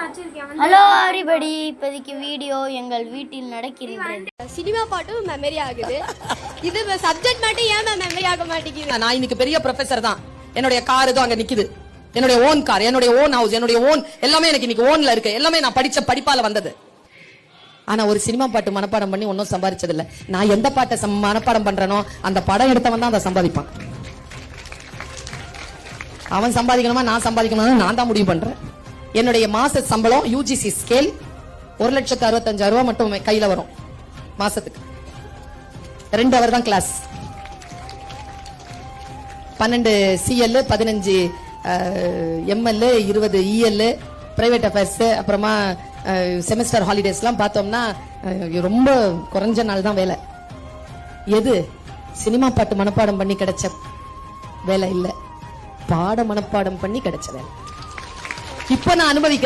Hello everybody, இப்போதைக்கு video எங்கள் வீட்டில் நடக்கிறது. சினிமா பாட்டும் மெமரி ஆகுது. இது சப்ஜெக்ட் மட்டும் ஏன் மெமரி ஆக மாட்டேங்குது? நான் இன்னைக்கு பெரிய ப்ரொஃபசர் தான். என்னுடைய கார் ஏதோ அங்க நிக்குது. என்னுடைய ஓன் கார், என்னுடைய ஓன் ஹவுஸ், என்னுடைய ஓன் எல்லாமே எனக்கு இன்னைக்கு ஓன்ல இருக்கு. எல்லாமே நான் படிச்ச படிப்பால வந்தது. ஆனா ஒரு சினிமா பாட்டு மனப்பாடம் பண்ணி ஒன்னும் சம்பாதிச்சது இல்ல. நான் எந்த பாட்டை மனப்பாடம் பண்றேனோ அந்த படம் எடுத்தவன் தான் அதை சம்பாதிப்பான். அவன் சம்பாதிக்கணுமா நான் சம்பாதிக்கணுமா நான் தான் முடிவு பண்றேன். என்னுடைய மாச சம்பளம் யூஜிசி ஸ்கேல் 1,65,000 ரூபாய் மட்டும் கையில வரும் மாசத்துக்கு. 2 அவர் தான் class. 12 CL, 15 ML, 20 EL, private affairs, அப்புறமா செமஸ்டர் ஹாலிடேஸ்லாம் பார்த்தோம்னா ரொம்ப குறைஞ்ச நாள் தான் வேலை. எது சினிமா பாட்டு மனப்பாடம் பண்ணி கிடைச்ச வேலை இல்ல, பாட மனப்பாடம் பண்ணி கிடைச்ச வேலை. இப்ப நான் அனுமதிக்க